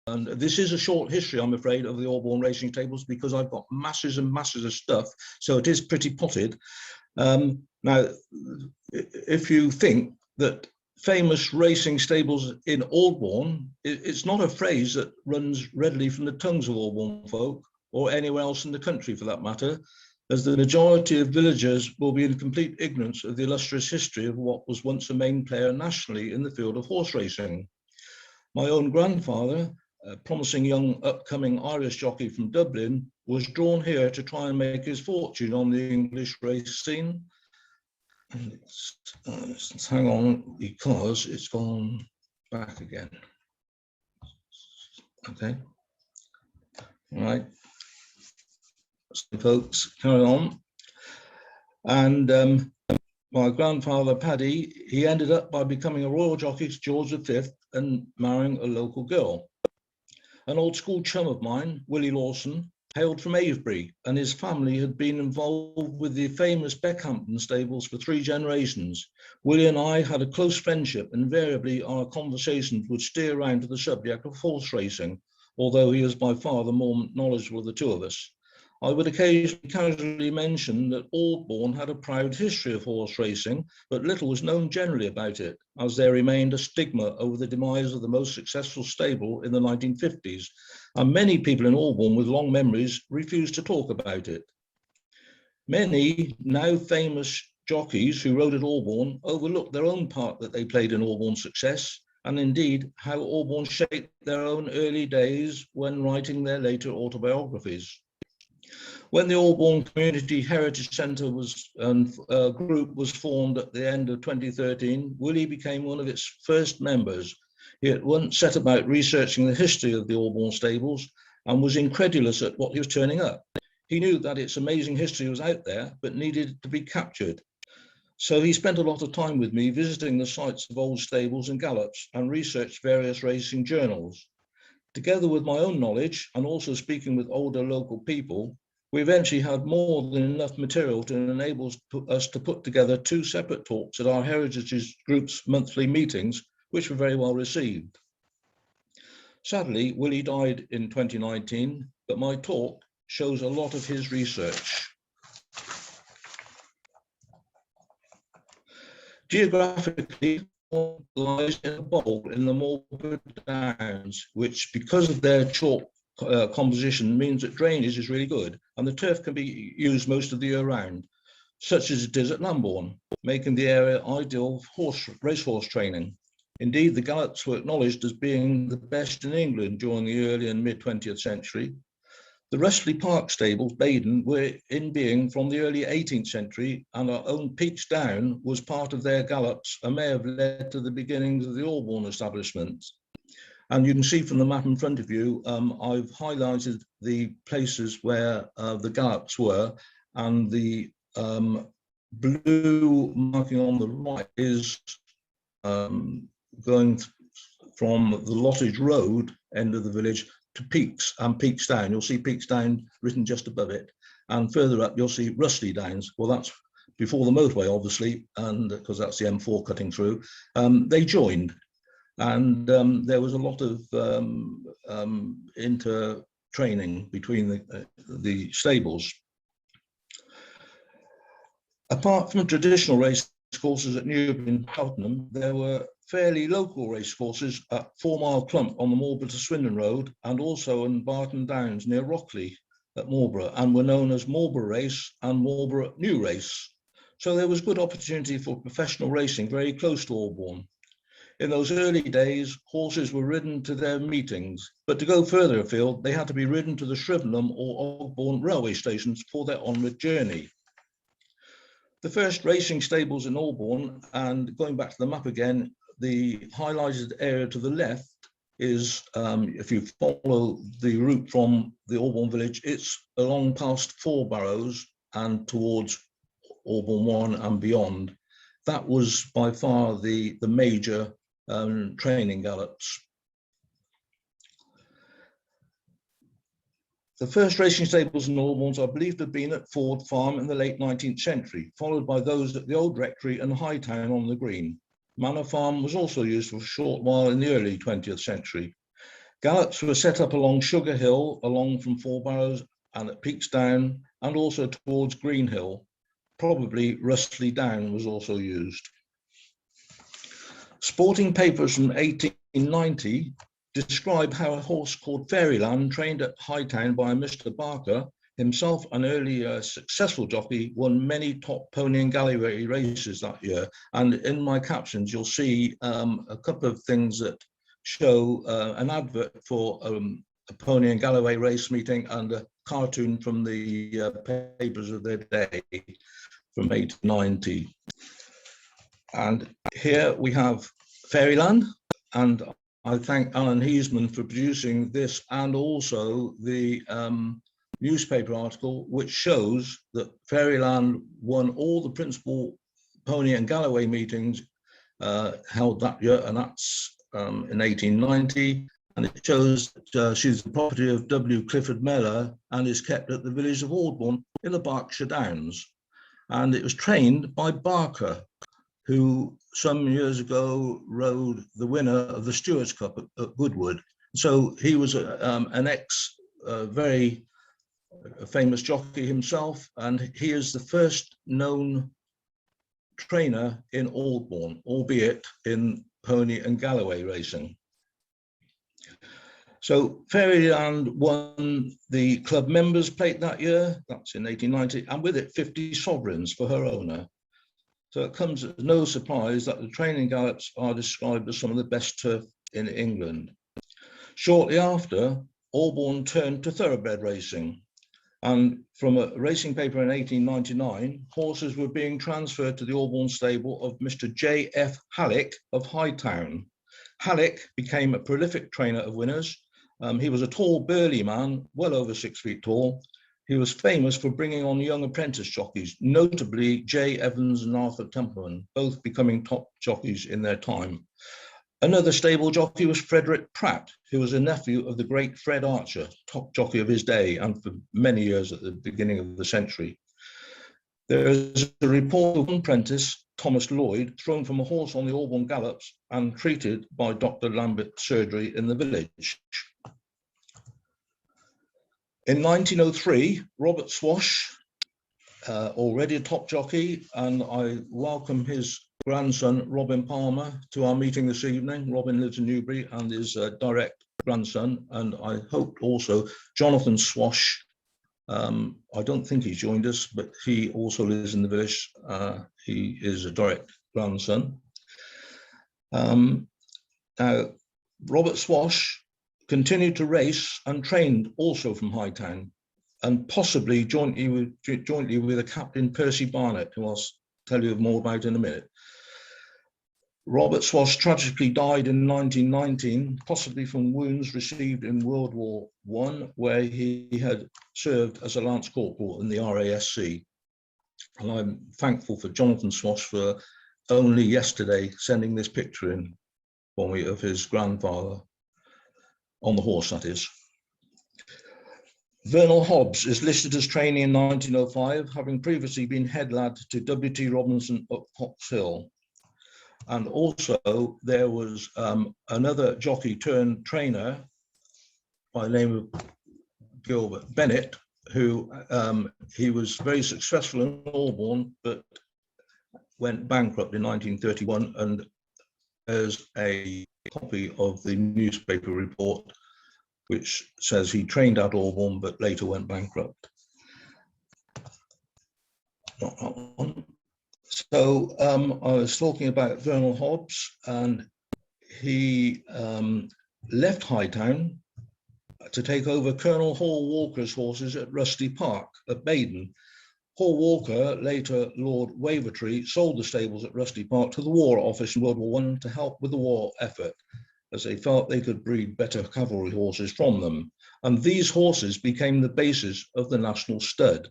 And this is a short history, I'm afraid, of the Aldbourne racing stables, because I've got masses and masses of stuff, so it is pretty potted. Now, if you think that famous racing stables in Aldbourne, it's not a phrase that runs readily from the tongues of Aldbourne folk, or anywhere else in the country for that matter, as the majority of villagers will be in complete ignorance of the illustrious history of what was once a main player nationally in the field of horse racing. My own grandfather, a promising young upcoming Irish jockey from Dublin, was drawn here to try and make his fortune on the English race scene. And let's hang on, because it's gone back again. Okay. All right. So folks, carry on. And my grandfather, Paddy, he ended up by becoming a royal jockey to George V and marrying a local girl. An old school chum of mine, Willie Lawson, hailed from Avebury, and his family had been involved with the famous Beckhampton stables for 3 generations. Willie and I had a close friendship. Invariably, our conversations would steer around to the subject of horse racing, although he is by far the more knowledgeable of the two of us. I would occasionally casually mention that Aldbourne had a proud history of horse racing, but little was known generally about it, as there remained a stigma over the demise of the most successful stable in the 1950s, and many people in Aldbourne with long memories refused to talk about it. Many now famous jockeys who rode at Aldbourne overlooked their own part that they played in Aldbourne's success, and indeed how Aldbourne shaped their own early days when writing their later autobiographies. When the Aldbourne Community Heritage Centre group was formed at the end of 2013, Willie became one of its first members. He at once set about researching the history of the Aldbourne stables and was incredulous at what he was turning up. He knew that its amazing history was out there, but needed to be captured. So he spent a lot of time with me visiting the sites of old stables and gallops and researched various racing journals. Together with my own knowledge and also speaking with older local people, we eventually had more than enough material to enable us to put together 2 separate talks at our Heritage Group's monthly meetings, which were very well received. Sadly, Willie died in 2019, but my talk shows a lot of his research. Geographically, lies in a bowl in the Marlborough Downs, which, because of their chalk composition, means that drainage is really good and the turf can be used most of the year round, such as it is at Lambourne, making the area ideal for racehorse training. Indeed, the gallops were acknowledged as being the best in England during the early and mid-20th century. The Rustley Park stables, Baden, were in being from the early 18th century, and our own Peach Down was part of their gallops and may have led to the beginnings of the Aldbourne establishment. And you can see from the map in front of you, I've highlighted the places where the gallops were, and the blue marking on the right is going from the Lottage Road end of the village to Peaks and Peaks Down. You'll see Peaks Down written just above it, and further up you'll see Rustley Downs. Well, that's before the motorway, obviously, and because that's the M4 cutting through. They joined, and there was a lot of inter-training between the stables. Apart from traditional race courses at Newbury and Cheltenham, there were fairly local race courses at 4 Mile Clump on the Marlborough to Swindon Road, and also in Barton Downs near Rockley at Marlborough, and were known as Marlborough Race and Marlborough New Race. So there was good opportunity for professional racing very close to Aldbourne. In those early days, horses were ridden to their meetings, but to go further afield, they had to be ridden to the Shrivenham or Aldbourne railway stations for their onward journey. The first racing stables in Aldbourne, and going back to the map again, the highlighted area to the left is, if you follow the route from the Aldbourne village, it's along past 4 barrows and towards Aldbourne 1 and beyond. That was by far the major training gallops. The first racing stables in Aldbourne are believed to have been at Ford Farm in the late 19th century, followed by those at the Old Rectory and Hightown on the Green. Manor Farm was also used for a short while in the early 20th century. Gallops were set up along Sugar Hill, along from Four Barrows and at Peaks Down, and also towards Green Hill. Probably Rustley Down was also used. Sporting papers from 1890 describe how a horse called Fairyland, trained at Hightown by Mr. Barker, himself an early successful jockey, won many top pony and galloway races that year. And in my captions, you'll see a couple of things that show an advert for a pony and galloway race meeting and a cartoon from the papers of their day from 1890. And here we have Fairyland, and I thank Alan Heasman for producing this and also the newspaper article, which shows that Fairyland won all the principal pony and galloway meetings held that year, and that's in 1890. And it shows that she's the property of W. Clifford Mellor and is kept at the village of Aldbourne in the Berkshire Downs. And it was trained by Barker, who some years ago rode the winner of the Stewards' Cup at Goodwood. So he was an very famous jockey himself, and he is the first known trainer in Aldbourne, albeit in pony and galloway racing. So Fairyland won the club members' plate that year, that's in 1890, and with it 50 sovereigns for her owner. So it comes as no surprise that the training gallops are described as some of the best turf in England. Shortly after, Aldbourne turned to thoroughbred racing. And from a racing paper in 1899, horses were being transferred to the Aldbourne stable of Mr. J.F. Halleck of Hightown. Halleck became a prolific trainer of winners. He was a tall, burly man, well over 6 feet tall. He was famous for bringing on young apprentice jockeys, notably J. Evans and Arthur Templeman, both becoming top jockeys in their time. Another stable jockey was Frederick Pratt, who was a nephew of the great Fred Archer, top jockey of his day and for many years at the beginning of the century. There is a report of one apprentice, Thomas Lloyd, thrown from a horse on the Aldbourne gallops and treated by Dr. Lambert surgery in the village. In 1903, Robert Swash, already a top jockey, and I welcome his grandson, Robin Palmer, to our meeting this evening. Robin lives in Newbury and is a direct grandson, and I hope also Jonathan Swash, I don't think he's joined us, but he also lives in the village. He is a direct grandson. Now, Robert Swash continued to race and trained also from Hightown, and possibly jointly with a Captain Percy Barnett, who I'll tell you more about in a minute. Robert Swash tragically died in 1919, possibly from wounds received in World War I, where he had served as a Lance Corporal in the RASC. And I'm thankful for Jonathan Swash for only yesterday sending this picture in for me of his grandfather, on the horse, that is. Vernal Hobbs is listed as training in 1905, having previously been head lad to W.T. Robinson at Fox Hill. And also there was another jockey turned trainer by the name of Gilbert Bennett, who he was very successful in Aldbourne, but went bankrupt in 1931, and there's a copy of the newspaper report which says he trained at Aldbourne but later went bankrupt. Not that one. So I was talking about Vernal Hobbs, and he left Hightown to take over Colonel Hall Walker's horses at Rusty Park at Baden. Hall Walker, later Lord Wavertree, sold the stables at Rusty Park to the War Office in World War I to help with the war effort, as they felt they could breed better cavalry horses from them. And these horses became the basis of the National Stud.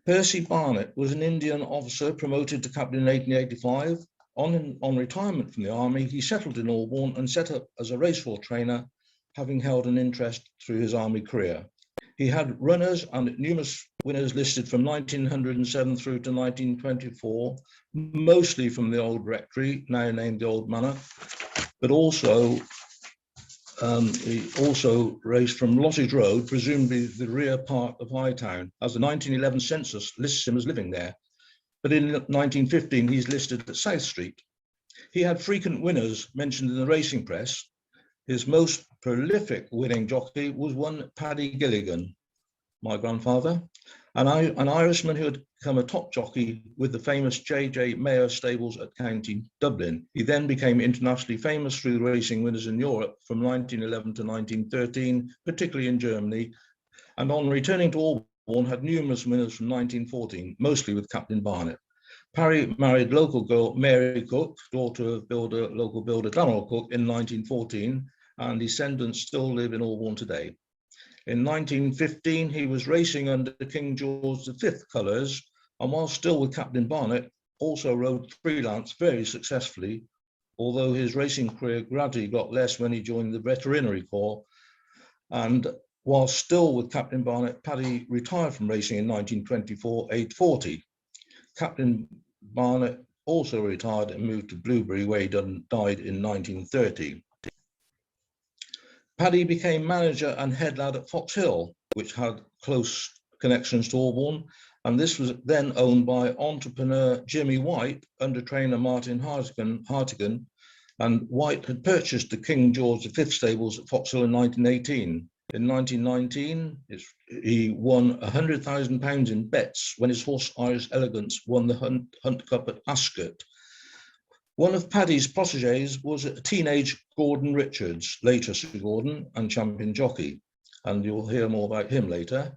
Percy Barnett was an Indian officer promoted to captain in 1885. On retirement from the army, he settled in Aldbourne and set up as a racehorse trainer, having held an interest through his army career. He had runners and numerous winners listed from 1907 through to 1924, mostly from the old rectory, now named the Old Manor, but also he also raced from Lottage Road, presumably the rear part of Hightown, as the 1911 census lists him as living there. But in 1915, he's listed at South Street. He had frequent winners mentioned in the racing press. His most prolific winning jockey was one Paddy Gilligan, my grandfather, an Irishman who had become a top jockey with the famous J.J. Mayer stables at County Dublin. He then became internationally famous through racing winners in Europe from 1911 to 1913, particularly in Germany, and on returning to Aldbourne had numerous winners from 1914, mostly with Captain Barnett. Parry married local girl Mary Cook, daughter of local builder Donald Cook, in 1914, and descendants still live in Aldbourne today. In 1915, he was racing under King George V colours, and while still with Captain Barnett, also rode freelance very successfully, although his racing career gradually got less when he joined the Veterinary Corps. And while still with Captain Barnett, Paddy retired from racing in 1924, aged 40. Captain Barnett also retired and moved to Blueberry, where he died in 1930. Paddy became manager and head lad at Fox Hill, which had close connections to Aldbourne, and this was then owned by entrepreneur Jimmy White under trainer Martin Hartigan, and White had purchased the King George V stables at Fox Hill in 1918. In 1919, he won £100,000 in bets when his horse Irish Elegance won the Hunt Cup at Ascot. One of Paddy's protégés was a teenage Gordon Richards, later Sir Gordon and champion jockey, and you'll hear more about him later.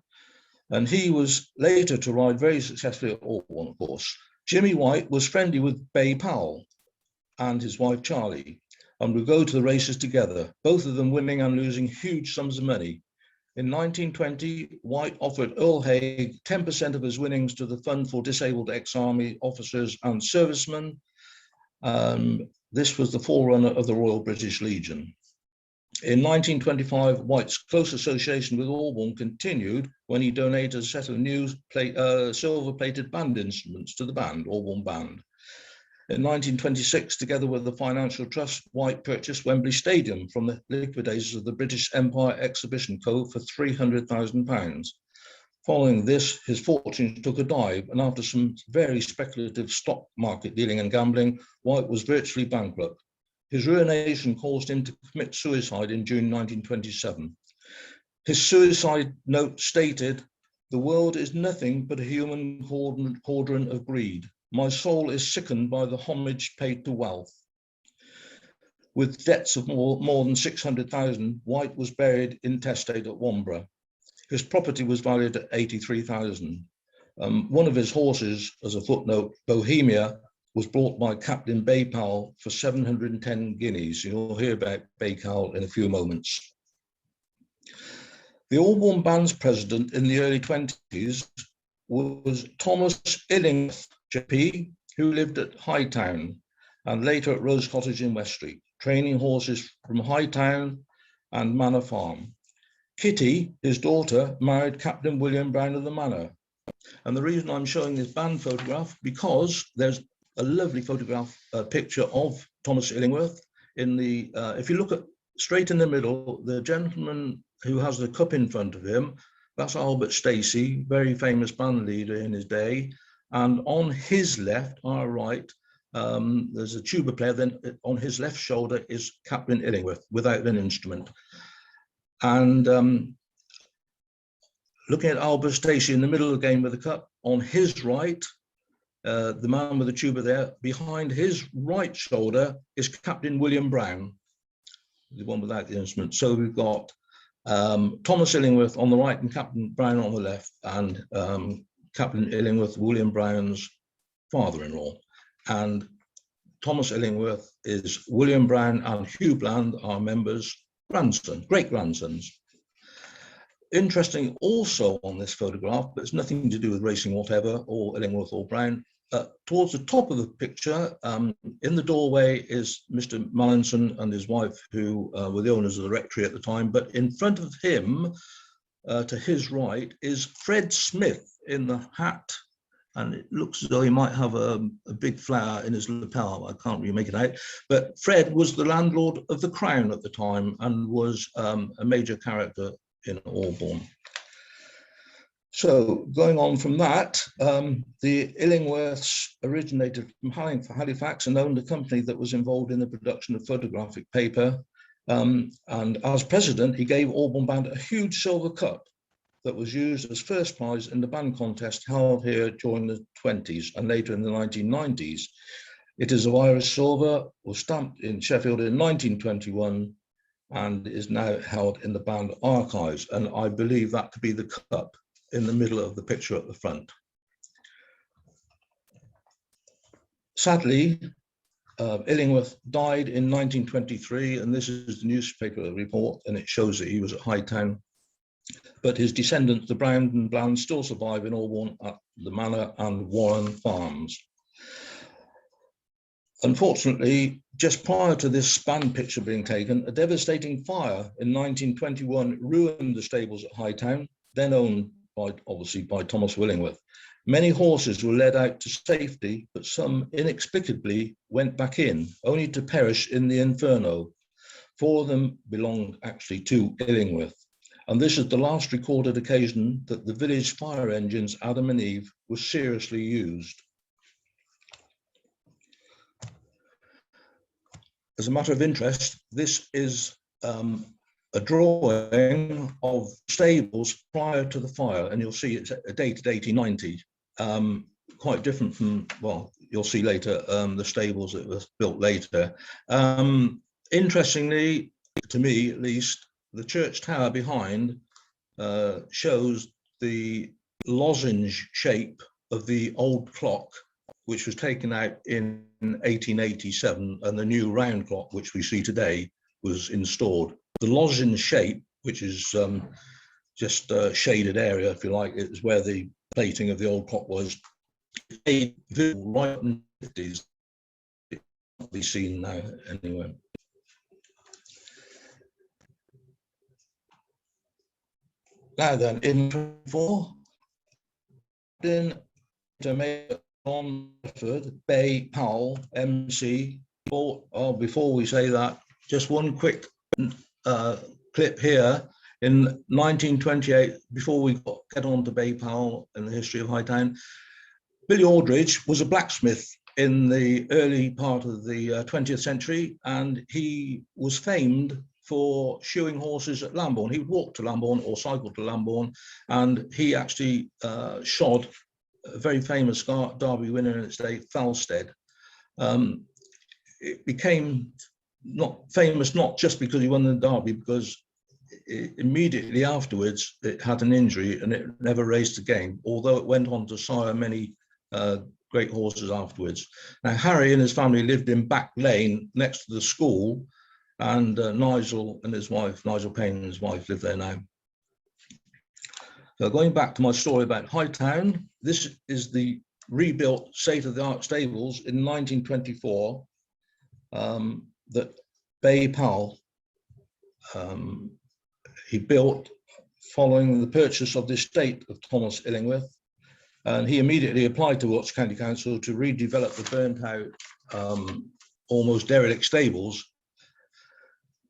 And he was later to ride very successfully at Aldbourne, of course. Jimmy White was friendly with Bay Powell and his wife Charlie, and would go to the races together, both of them winning and losing huge sums of money. In 1920, White offered Earl Haig 10% of his winnings to the Fund for Disabled Ex-Army Officers and Servicemen. This was the forerunner of the Royal British Legion. In 1925, White's close association with Aldbourne continued when he donated a set of new silver-plated band instruments to the band, Aldbourne Band. In 1926, together with the Financial Trust, White purchased Wembley Stadium from the liquidators of the British Empire Exhibition Co. for £300,000. Following this, his fortunes took a dive, and after some very speculative stock market dealing and gambling, White was virtually bankrupt. His ruination caused him to commit suicide in June 1927. His suicide note stated, "The world is nothing but a human cauldron of greed. My soul is sickened by the homage paid to wealth." With debts of more than 600,000, White was buried intestate at Wombre. His property was valued at 83,000. One of his horses, as a footnote, Bohemia, was bought by Captain Bay Powell for 710 guineas. You'll hear about Bay Powell in a few moments. The Aldbourne Band's president in the early 20s was Thomas Illingworth, JP, who lived at Hightown and later at Rose Cottage in West Street, training horses from Hightown and Manor Farm. Kitty, his daughter, married Captain William Brown of the Manor. And the reason I'm showing this band photograph, because there's a lovely photograph, picture of Thomas Illingworth in the, if you look at straight in the middle, the gentleman who has the cup in front of him, that's Albert Stacey, very famous band leader in his day. And on his left, our right, there's a tuba player, then on his left shoulder is Captain Illingworth without an instrument. And looking at Albert Stacey in the middle of the game with the cup, on his right, the man with the tuba there, behind his right shoulder is Captain William Brown, the one without the instrument. So we've got Thomas Illingworth on the right and Captain Brown on the left, and Captain Illingworth, William Brown's father-in-law. And Thomas Illingworth is William Brown and Hugh Bland, our members' great-grandsons. Interesting also on this photograph, but it's nothing to do with racing whatever, or Illingworth or Brown. Towards the top of the picture, in the doorway is Mr. Mallinson and his wife, who were the owners of the rectory at the time. But in front of him, to his right, is Fred Smith in the hat and it looks as though he might have a big flower in his lapel. I can't really make it out. But Fred was the landlord of the Crown at the time and was a major character in Aldbourne. So going on from that, the Illingworths originated from Halifax and owned a company that was involved in the production of photographic paper. And as president, he gave Aldbourne Band a huge silver cup that was used as first prize in the band contest held here during the 20s and later in the 1990s. It is of Irish silver, was stamped in Sheffield in 1921, and is now held in the band archives. And I believe that to be the cup in the middle of the picture at the front. Sadly, Illingworth died in 1923, and this is the newspaper report, and it shows that he was at Hightown. But his descendants, the Brown and Bland, still survive in Aldbourne at the Manor and Warren Farms. Unfortunately, just prior to this band picture being taken, a devastating fire in 1921 ruined the stables at Hightown, then owned obviously by Thomas Illingworth. Many horses were led out to safety, but some inexplicably went back in, only to perish in the inferno. 4 of them belonged actually to Illingworth. And this is the last recorded occasion that the village fire engines, Adam and Eve, were seriously used. As a matter of interest, this is a drawing of stables prior to the fire, and you'll see it's dated 1890, quite different from, well, you'll see later, the stables that were built later. Interestingly, to me at least, the church tower behind shows the lozenge shape of the old clock, which was taken out in 1887, and the new round clock, which we see today, was installed. The lozenge shape, which is just a shaded area, if you like, it was where the plating of the old clock was. Right in the 50s, it can't be seen now anywhere. Now then, in 24, then on Bay Powell, MC. Before we say that, just one quick clip here. In 1928, before we get on to Bay Powell and the history of Hightown, Billy Aldridge was a blacksmith in the early part of the 20th century, and he was famed for shoeing horses at Lambourne. He would walk to Lambourne or cycle to Lambourne, and he actually shod a very famous Derby winner in its day, Falstead. It became not famous not just because he won the Derby, because immediately afterwards it had an injury and it never raced again, although it went on to sire many great horses afterwards. Now, Harry and his family lived in Back Lane next to the school, and Nigel and his wife, Nigel Payne and his wife, live there now. So going back to my story about Hightown, this is the rebuilt state-of-the-art stables in 1924 that Bay Powell he built following the purchase of the estate of Thomas Illingworth, and he immediately applied to Wiltshire County Council to redevelop the burnt-out, almost derelict stables.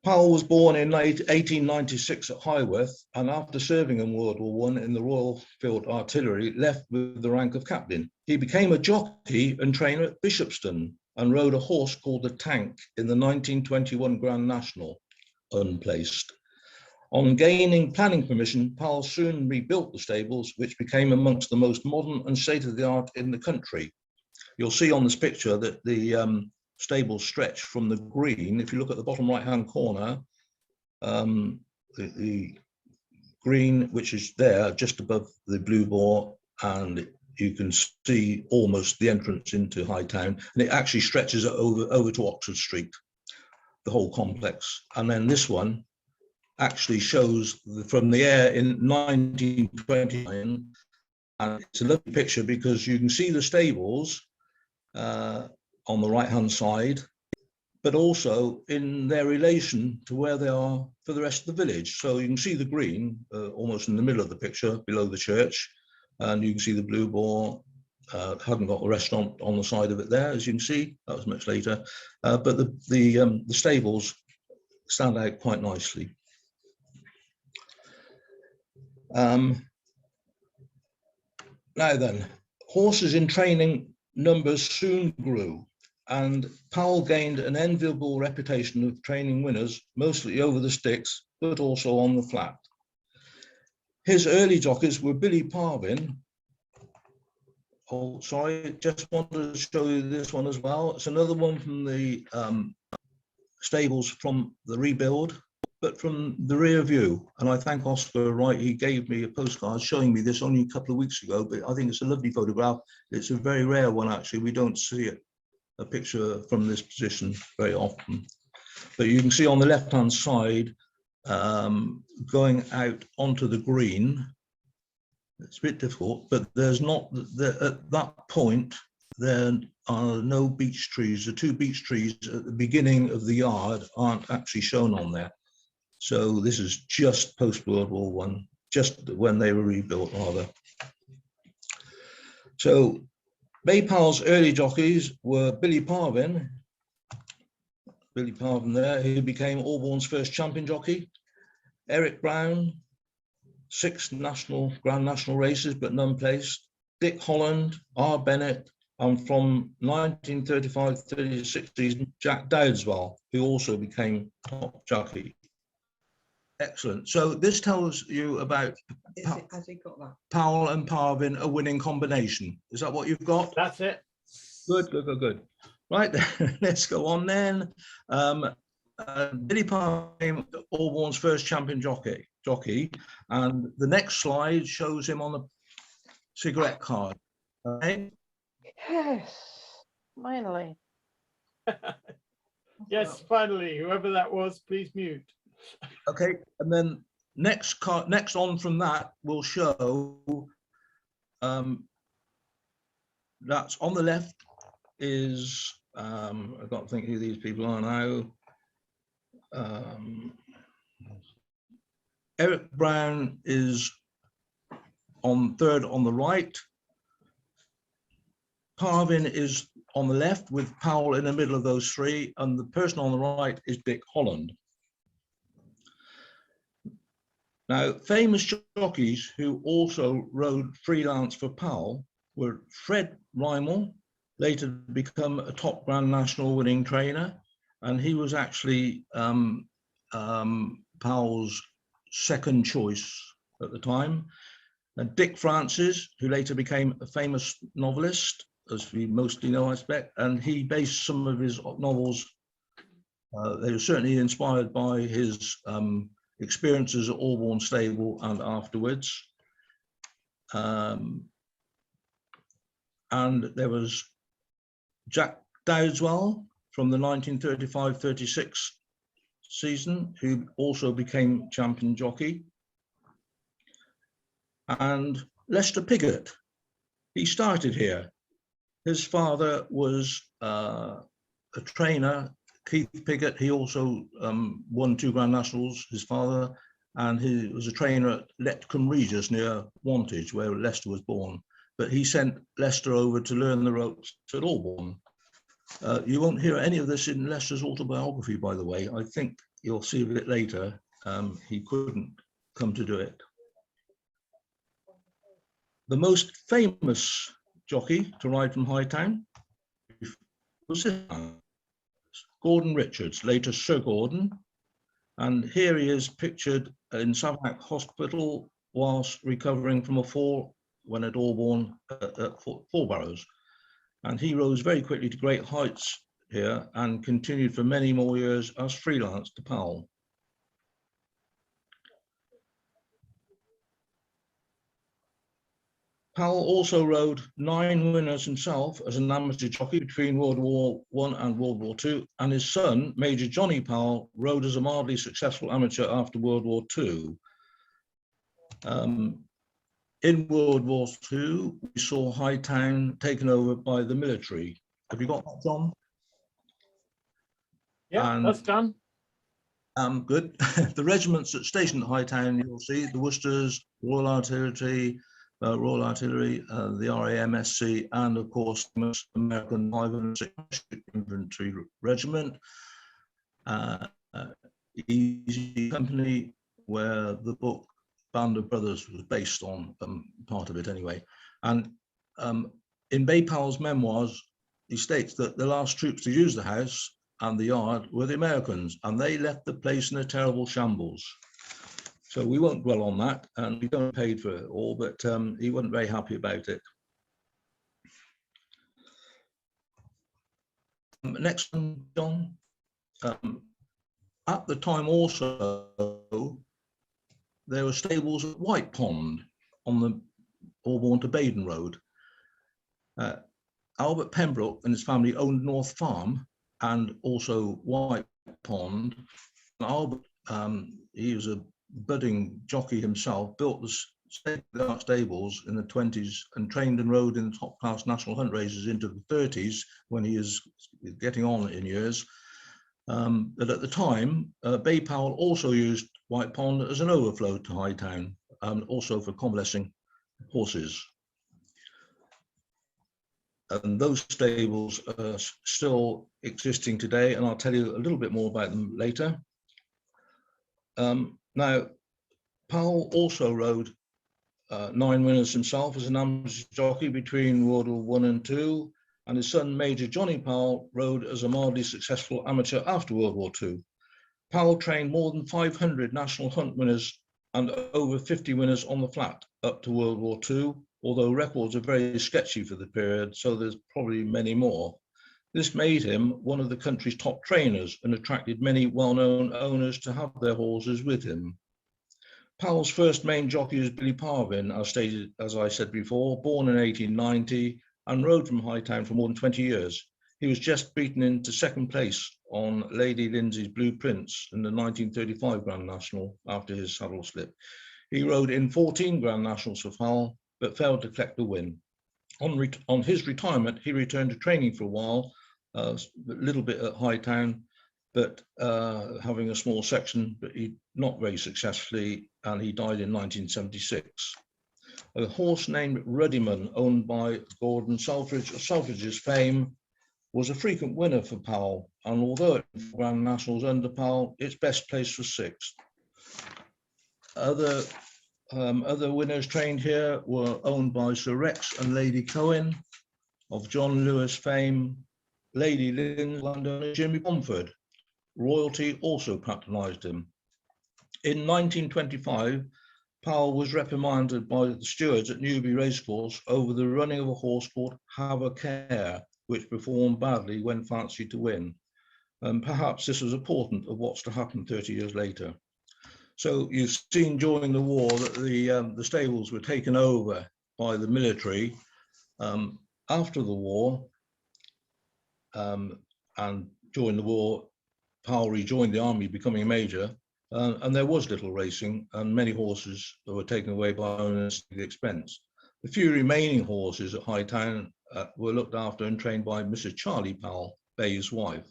Powell was born in 1896 at Highworth, and after serving in World War I in the Royal Field Artillery, left with the rank of captain. He became a jockey and trainer at Bishopston and rode a horse called the Tank in the 1921 Grand National, unplaced. On gaining planning permission, Powell soon rebuilt the stables, which became amongst the most modern and state-of-the-art in the country. You'll see on this picture that the stables stretch from the green. If you look at the bottom right-hand corner, the green, which is there just above the Blue Boar, and you can see almost the entrance into Hightown, and it actually stretches over to Oxford Street, the whole complex. And then this one actually shows from the air in 1929, and it's a lovely picture because you can see the stables on the right-hand side, but also in their relation to where they are for the rest of the village. So you can see the green almost in the middle of the picture below the church, and you can see the Blue Boar hadn't got a restaurant on the side of it there, as you can see. That was much later, but the stables stand out quite nicely. Now then, horses in training numbers soon grew, and Powell gained an enviable reputation of training winners, mostly over the sticks, but also on the flat. His early jockeys were Billy Parvin. Oh, sorry, just wanted to show you this one as well. It's another one from the stables from the rebuild, but from the rear view. And I thank Oscar Wright, he gave me a postcard showing me this only a couple of weeks ago, but I think it's a lovely photograph. It's a very rare one, actually. We don't see it, a picture from this position very often. But you can see on the left-hand side, going out onto the green. It's a bit difficult, but there's not, at that point, there are no beech trees. The two beech trees at the beginning of the yard aren't actually shown on there. So this is just post-World War I, just when they were rebuilt, rather. So Bay Powell's early jockeys were Billy Parvin there, who became Aldbourne's first champion jockey, Eric Brown, 6 Grand National races, but none placed, Dick Holland, R. Bennett, and from 1935-36 season, Jack Dowdeswell, who also became top jockey. Excellent. So this tells you about Has he got that? Powell and Parvin, a winning combination. Is that what you've got? That's it. Good. Right, let's go on then. Billy Parvin became Aldbourne's first champion jockey, and the next slide shows him on the cigarette card. Okay. Yes, finally. Yes, finally, whoever that was, please mute. Okay, and then next on from that will show that's on the left is I can't think who these people are now. Eric Brown is on third on the right. Parvin is on the left with Powell in the middle of those three, and the person on the right is Dick Holland. Now, famous jockeys who also rode freelance for Powell were Fred Rymel, later become a top Grand National winning trainer, and he was actually Powell's second choice at the time. And Dick Francis, who later became a famous novelist, as we mostly know, I expect, and he based some of his novels, they were certainly inspired by his experiences at Aldbourne Stable and afterwards. And there was Jack Dowdeswell from the 1935-36 season, who also became champion jockey. And Lester Piggott, he started here. His father was a trainer, Keith Piggott. He also won 2 Grand Nationals, his father, and he was a trainer at Letcombe Regis near Wantage, where Lester was born. But he sent Lester over to learn the ropes at Aldbourne. You won't hear any of this in Lester's autobiography, by the way. I think you'll see a bit later. He couldn't come to do it. The most famous jockey to ride from Hightown was this man, Gordon Richards, later Sir Gordon. And here he is pictured in Savnak Hospital whilst recovering from a fall when at Aldbourne at Four Barrows. And he rose very quickly to great heights here and continued for many more years as freelance to Powell. Powell also rode 9 winners himself as an amateur jockey between World War I and World War II, and his son, Major Johnny Powell, rode as a mildly successful amateur after World War II. In World War II, we saw Hightown taken over by the military. Have you got that, John? Yeah, that's done. Good. The regiments that stationed at Hightown, you'll see the Worcesters, Royal Artillery, Royal Artillery, the RAMSC, and of course, the American 506th Infantry Regiment. Easy Company, where the book Band of Brothers was based on, part of it anyway. And in Bay Powell's memoirs, he states that the last troops to use the house and the yard were the Americans, and they left the place in a terrible shambles. So we won't dwell on that, and we don't paid for it all, but he wasn't very happy about it. Next one, John. At the time also, there were stables at White Pond on the Aldbourne to Baden Road. Albert Pembroke and his family owned North Farm and also White Pond. Albert, he was a budding jockey himself, built the state-of-the-art stables in the 20s and trained and rode in the top-class national hunt races into the 30s when he is getting on in years. But at the time, Bay Powell also used White Pond as an overflow to Hightown, and also for convalescing horses. And those stables are still existing today, and I'll tell you a little bit more about them later. Now, Powell also rode 9 winners himself as an amateur jockey between World War I and II, and his son, Major Johnny Powell, rode as a mildly successful amateur after World War II. Powell trained more than 500 national hunt winners and over 50 winners on the flat up to World War II, although records are very sketchy for the period, so there's probably many more. This made him one of the country's top trainers and attracted many well-known owners to have their horses with him. Powell's first main jockey was Billy Parvin, as I said before, born in 1890 and rode from Hightown for more than 20 years. He was just beaten into second place on Lady Lindsay's Blue Prince in the 1935 Grand National after his saddle slip. He rode in 14 Grand Nationals for Powell, but failed to collect the win. On his retirement, he returned to training for a while, a little bit at Hightown, but having a small section, but he not very successfully, and he died in 1976. A horse named Ruddyman, owned by Gordon Selfridge of Selfridge's fame, was a frequent winner for Powell, and although it was Grand Nationals under Powell, its best place was sixth. Other winners trained here were owned by Sir Rex and Lady Cohen of John Lewis fame, Lady Lynn, landowner Jimmy Pomford. Royalty also patronised him. In 1925, Powell was reprimanded by the stewards at Newby Racecourse over the running of a horse called Have a Care, which performed badly when fancied to win. Perhaps this was a portent of what's to happen 30 years later. So you've seen during the war that the stables were taken over by the military. After the war, and during the war, Powell rejoined the army, becoming a major, and there was little racing, and many horses that were taken away by owners at the expense. The few remaining horses at Hightown were looked after and trained by Mrs. Charlie Powell, Bay's wife.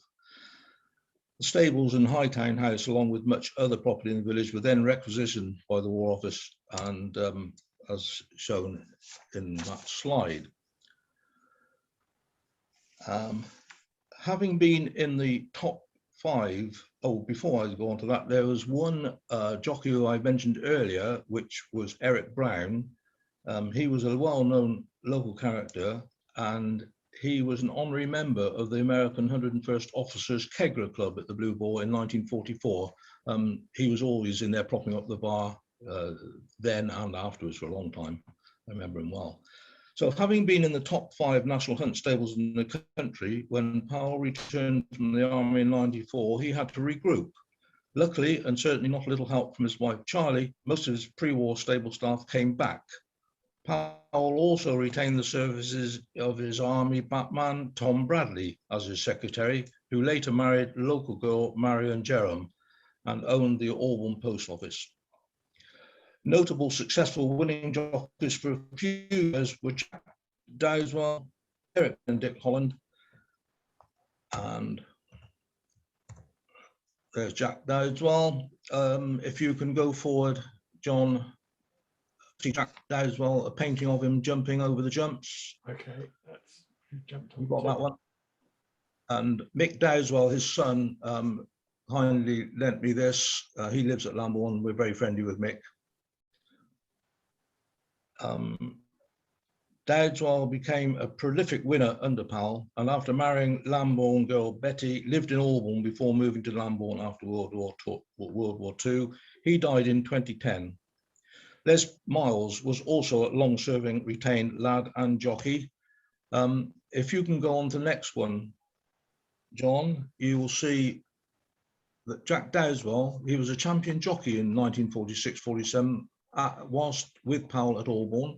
The stables in Hightown House, along with much other property in the village, were then requisitioned by the War Office, and as shown in that slide. Having been in the top 5, before I go on to that, there was one jockey who I mentioned earlier, which was Eric Brown. He was a well-known local character, and he was an honorary member of the American 101st Officers Kegler Club at the Blue Boar in 1944. He was always in there propping up the bar then and afterwards for a long time. I remember him well. So having been in the top 5 national hunt stables in the country, when Powell returned from the army in 94, he had to regroup. Luckily, and certainly not a little help from his wife Charlie, most of his pre-war stable staff came back. Powell also retained the services of his army batman, Tom Bradley, as his secretary, who later married local girl Marion Jerram and owned the Aldbourne post office. Notable successful winning jockeys for a few years were Jack Dowdeswell, Eric and Dick Holland, and there's Jack Dowdeswell. If you can go forward, John, see Jack Dowdeswell, a painting of him jumping over the jumps. Okay, that's you jumped You on. got that one? And Mick Dowdeswell, his son, kindly lent me this. He lives at Lambourne. We're very friendly with Mick. Dowdeswell became a prolific winner under Powell, and after marrying Lambourne girl Betty, lived in Aldbourne before moving to Lambourne after World War II. He died in 2010. Les Miles was also a long-serving retained lad and jockey. If you can go on to the next one, John, you will see that Jack Dowdeswell, he was a champion jockey in 1946-47, whilst with Powell at Aldbourne.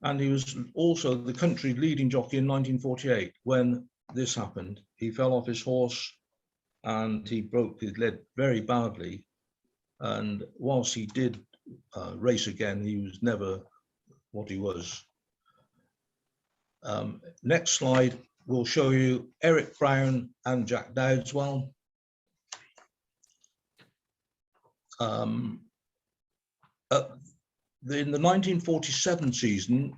And he was also the country leading jockey in 1948 when this happened. He fell off his horse and he broke his leg very badly. And whilst he did race again, he was never what he was. Next slide will show you Eric Brown and Jack Dowdeswell. In the 1947 season,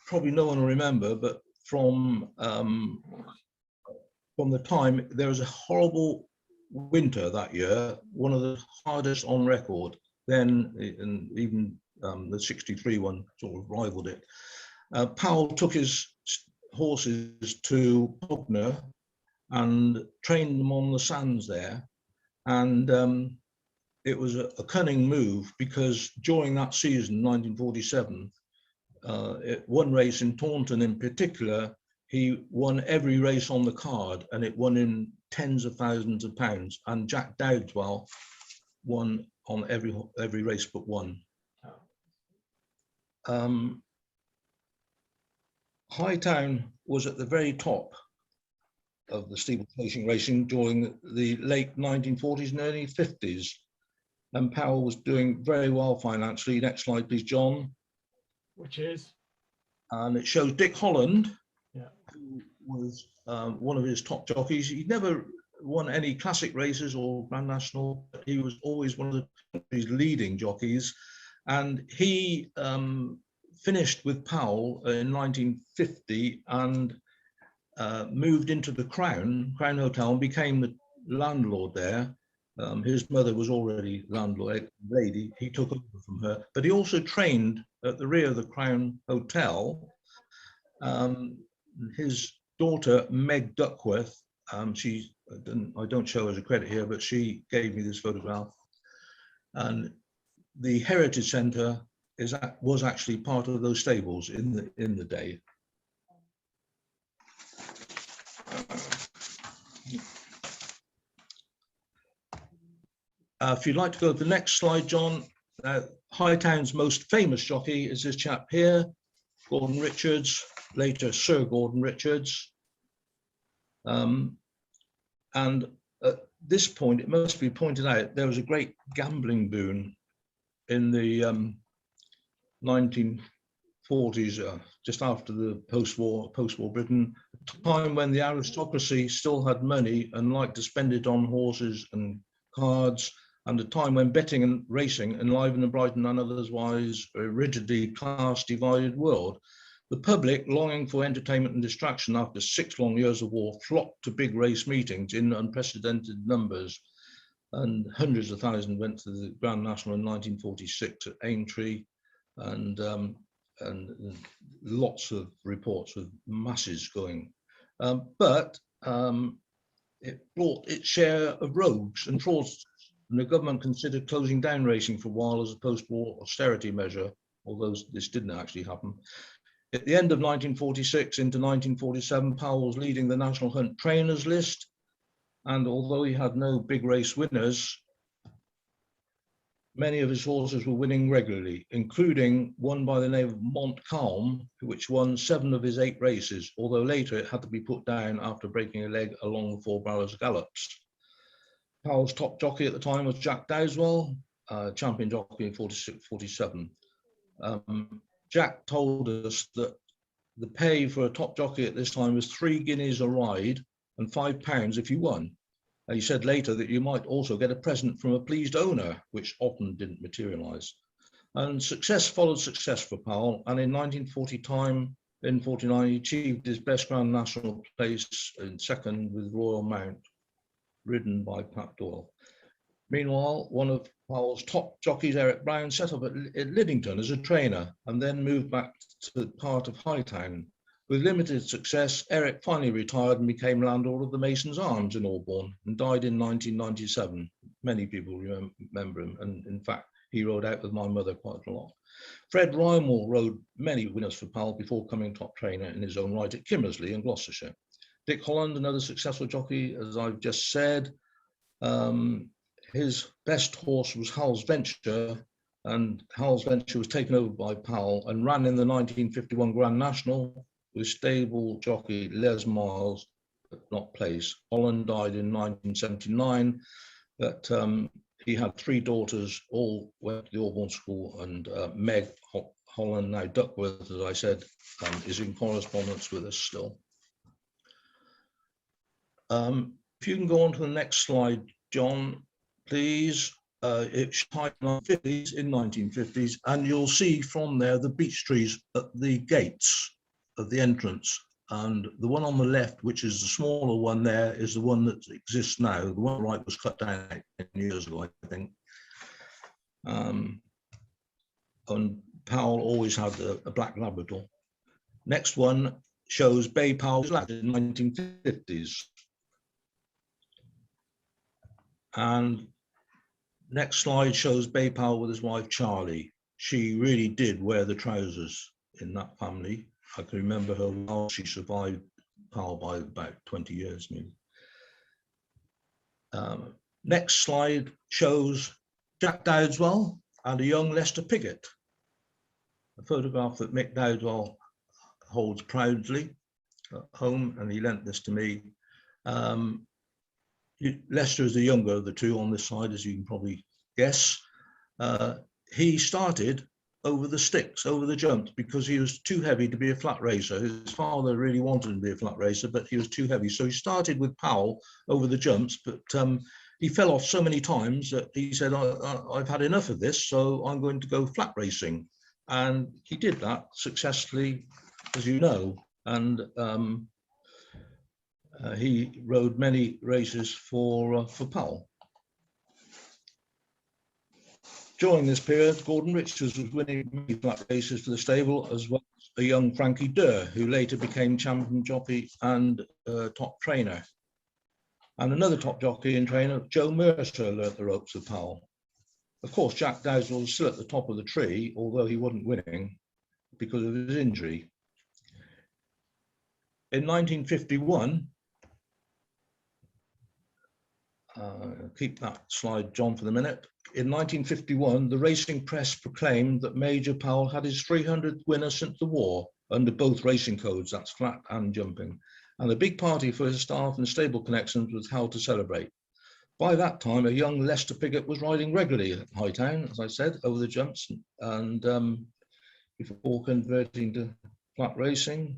probably no one will remember, but from the time, there was a horrible winter that year, one of the hardest on record. Then, and even the 63 one sort of rivaled it. Powell took his horses to Bognor and trained them on the sands there. And it was a cunning move because during that season, 1947, one race in Taunton in particular, he won every race on the card and it won in tens of thousands of pounds. And Jack Dowdeswell won on every race but one. Hightown was at the very top of the steeplechasing racing during the late 1940s and early 50s. And Powell was doing very well financially. Next slide, please, John. Which is? And it shows Dick Holland, Yeah, who was one of his top jockeys. He never won any classic races or Grand National, but he was always one of the country's leading jockeys. And he finished with Powell in 1950 and moved into the Crown Hotel and became the landlord there. His mother was already landlord lady. He took over from her, but he also trained at the rear of the Crown Hotel. His daughter, Meg Duckworth, I don't show her as a credit here, but she gave me this photograph. And the Heritage Centre was actually part of those stables in the day. If you'd like to go to the next slide, John, Hightown's most famous jockey is this chap here, Gordon Richards, later Sir Gordon Richards. And at this point, it must be pointed out, there was a great gambling boom in the 1940s, just after the post-war Britain, a time when the aristocracy still had money and liked to spend it on horses and cards, and a time when betting and racing enlivened and brightened an otherwise rigidly class-divided world. The public, longing for entertainment and distraction after 6 long years of war, flocked to big race meetings in unprecedented numbers, and hundreds of thousands went to the Grand National in 1946 at Aintree, and lots of reports of masses going. But it brought its share of rogues and fraudsters, and the government considered closing down racing for a while as a post-war austerity measure, although this didn't actually happen. At the end of 1946 into 1947, Powell was leading the National Hunt Trainers list, and although he had no big race winners, many of his horses were winning regularly, including one by the name of Montcalm, which won 7 of his 8 races, although later it had to be put down after breaking a leg along the 4 Barrows gallops. Powell's top jockey at the time was Jack Dowdeswell, champion jockey in 46-47. Jack told us that the pay for a top jockey at this time was 3 guineas a ride and £5 if you won. He said later that you might also get a present from a pleased owner, which often didn't materialize. And success followed success for Powell, and in 1949 he achieved his best Grand National place in second with Royal Mount, ridden by Pat Doyle. Meanwhile, one of Powell's top jockeys, Eric Brown, set up at Liddington as a trainer and then moved back to part of Hightown. With limited success, Eric finally retired and became landlord of the Mason's Arms in Aldbourne and died in 1997. Many people remember him, and in fact, he rode out with my mother quite a lot. Fred Rymall rode many winners for Powell before becoming top trainer in his own right at Kimmersley in Gloucestershire. Dick Holland, another successful jockey, as I've just said. His best horse was Hal's Venture, and Hal's Venture was taken over by Powell and ran in the 1951 Grand National with stable jockey Les Miles, but not place. Holland died in 1979, but he had three daughters, all went to the Aldbourne School, and Meg Holland, now Duckworth, as I said, is in correspondence with us still. If you can go on to the next slide, John, please. It's in 1950s, and you'll see from there the beech trees at the gates of the entrance. And the one on the left, which is the smaller one there, is the one that exists now. The one on the right was cut down 10 years ago, I think. And Powell always had a black Labrador. Next one shows Bay Powell's lad in the 1950s. And next slide shows Bay Powell with his wife, Charlie. She really did wear the trousers in that family. I can remember her well. She survived Powell by about 20 years, maybe. Next slide shows Jack Dowdeswell and a young Lester Piggott, a photograph that Mick Dowdeswell holds proudly at home, and he lent this to me. Lester is the younger of the two on this side, as you can probably guess. He started over the sticks, over the jumps, because he was too heavy to be a flat racer. His father really wanted him to be a flat racer, but he was too heavy. So he started with Powell over the jumps, but he fell off so many times that he said, I've had enough of this, so I'm going to go flat racing. And he did that successfully, as you know. And he rode many races for Powell. During this period, Gordon Richards was winning many flat races for the stable, as well as a young Frankie Durr, who later became champion jockey and top trainer. And another top jockey and trainer, Joe Mercer, learnt the ropes of Powell. Of course, Jack Dowdeswell was still at the top of the tree, although he wasn't winning because of his injury. In 1951, keep that slide, John, for the minute. In 1951, the racing press proclaimed that Major Powell had his 300th winner since the war under both racing codes, that's flat and jumping, and a big party for his staff and stable connections was held to celebrate. By that time, a young Lester Piggott was riding regularly at Hightown, as I said, over the jumps, and before converting to flat racing.